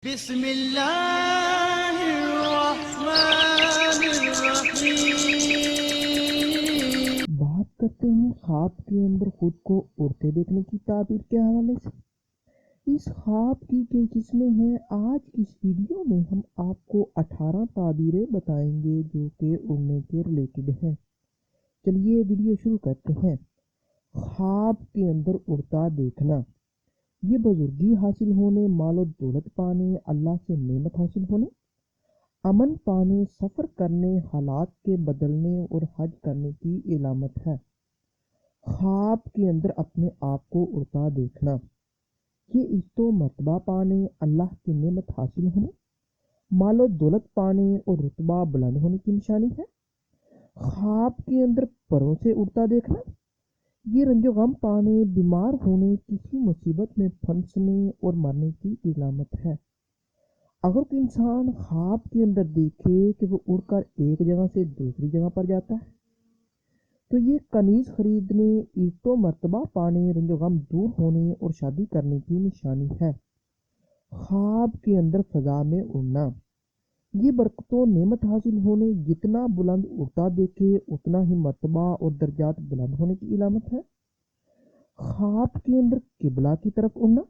بسم اللہ الرحمن الرحیم۔ بات کرتے ہیں خواب کے اندر خود کو اڑتے دیکھنے کی تعبیر کے حوالے سے۔ اس خواب کی کئی قسمیں ہیں۔ آج کی اس ویڈیو میں ہم آپ کو 18 تعبیریں بتائیں گے جو کہ اڑنے کے ریلیٹڈ ہیں۔ چلیے ویڈیو شروع کرتے ہیں۔ خواب کے اندر اڑتا دیکھنا، یہ بزرگی حاصل ہونے، مال و دولت پانے، اللہ سے نعمت حاصل ہونے، امن پانے، سفر کرنے، حالات کے بدلنے اور حج کرنے کی علامت ہے۔ خواب کے اندر اپنے آپ کو اڑتا دیکھنا، یہ عزت و مرتبہ پانے، اللہ کی نعمت حاصل ہونے، مال و دولت پانے اور رتبہ بلند ہونے کی نشانی ہے۔ خواب کے اندر پروں سے اڑتا دیکھنا، یہ رنج و غم پانے، بیمار ہونے، کسی مصیبت میں پھنسنے اور مرنے کی علامت ہے۔ اگر کوئی انسان خواب کے اندر دیکھے کہ وہ اڑ کر ایک جگہ سے دوسری جگہ پر جاتا ہے تو یہ کنیز خریدنے، عزت و مرتبہ پانے، رنج و غم دور ہونے اور شادی کرنے کی نشانی ہے۔ خواب کے اندر فضا میں اڑنا، یہ برکت و نعمت حاصل ہونے، جتنا بلند اڑتا دیکھے اتنا ہی مرتبہ اور درجات بلند ہونے کی علامت ہے۔ خواب کے اندر قبلہ کی طرف اڑنا،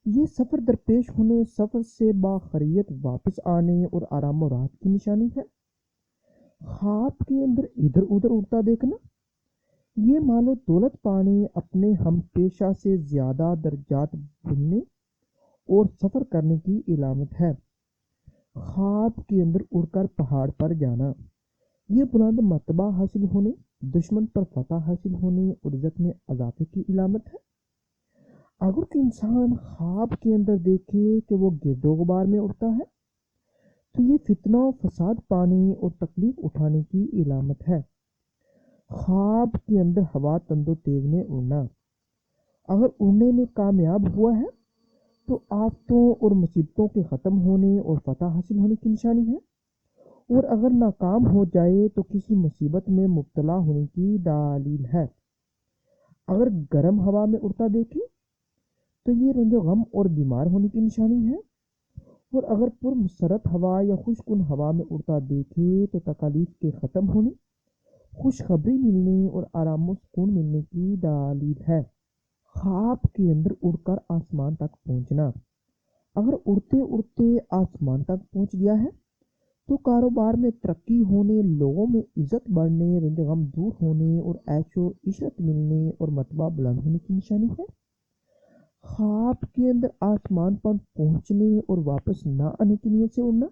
یہ سفر درپیش ہونے، سفر سے باخریت واپس آنے اور آرام و راحت کی نشانی ہے۔ خواب کے اندر ادھر ادھر اڑتا دیکھنا، یہ مال و دولت پانے، اپنے ہم پیشہ سے زیادہ درجات بننے اور سفر کرنے کی علامت ہے۔ خواب کے اندر اڑ کر پہاڑ پر جانا، یہ بلند مرتبہ حاصل ہونے، دشمن پر فتح حاصل ہونے اور عزت میں اضافے کی علامت ہے۔ اگر کوئی انسان خواب کے اندر دیکھے کہ وہ گرد و غبار میں اڑتا ہے تو یہ فتنہ و فساد پانے اور تکلیف اٹھانے کی علامت ہے۔ خواب کے اندر ہوا تند و تیز میں اڑنا، اگر اڑنے میں کامیاب ہوا ہے تو آفتوں اور مصیبتوں کے ختم ہونے اور فتح حاصل ہونے کی نشانی ہے، اور اگر ناکام ہو جائے تو کسی مصیبت میں مبتلا ہونے کی دلیل ہے۔ اگر گرم ہوا میں اڑتا دیکھے تو یہ رنج و غم اور بیمار ہونے کی نشانی ہے، اور اگر پر مسرت ہوا یا خوشگن ہوا میں اڑتا دیکھے تو تکالیف کے ختم ہونے، خوشخبری ملنے اور آرام و سکون ملنے کی دلیل ہے۔ خواب کے اندر اڑ کر آسمان تک پہنچنا، اگر اڑتے اڑتے آسمان تک پہنچ گیا ہے تو کاروبار میں ترقی ہونے، لوگوں میں عزت بڑھنے، رنج و غم دور ہونے اور عیش و عشرت ملنے اور مرتبہ بلند ہونے کی نشانی ہے۔ خواب کے اندر آسمان پر پہنچنے اور واپس نہ آنے کی نیت سے اڑنا،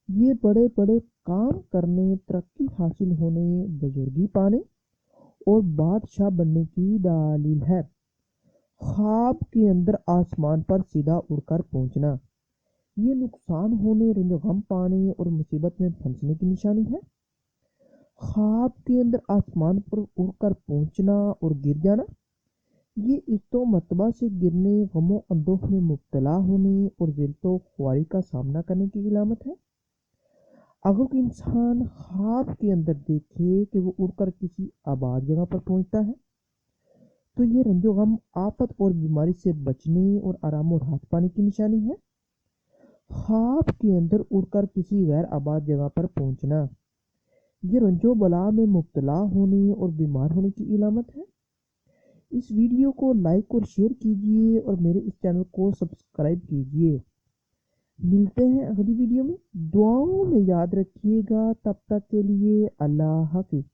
یہ بڑے بڑے کام کرنے، ترقی حاصل ہونے، بزرگی پانے اور بادشاہ بننے کی دلیل ہے۔ خواب کے اندر آسمان پر سیدھا اڑ کر پہنچنا، یہ نقصان ہونے، رنج و غم پانے اور مصیبت میں پھنسنے کی نشانی ہے۔ خواب کے اندر آسمان پر اڑ کر پہنچنا اور گر جانا، یہ عزت و مرتبہ سے گرنے، غم و اندوہ میں مبتلا ہونے اور ذلت و خواری کا سامنا کرنے کی علامت ہے۔ اگر کوئی انسان خواب کے اندر دیکھے کہ وہ اڑ کر کسی آباد جگہ پر پہنچتا ہے تو یہ رنج و غم، آفت اور بیماری سے بچنے اور آرام و راحت پانے کی نشانی ہے۔ خواب کے اندر اڑ کر کسی غیر آباد جگہ پر پہنچنا، یہ رنج و بلا میں مبتلا ہونے اور بیمار ہونے کی علامت ہے۔ اس ویڈیو کو لائک اور شیئر کیجیے اور میرے اس چینل کو سبسکرائب کیجیے۔ ملتے ہیں اگلی ویڈیو میں، دعاؤں میں یاد رکھیے گا۔ تب تک کے لیے اللہ حافظ۔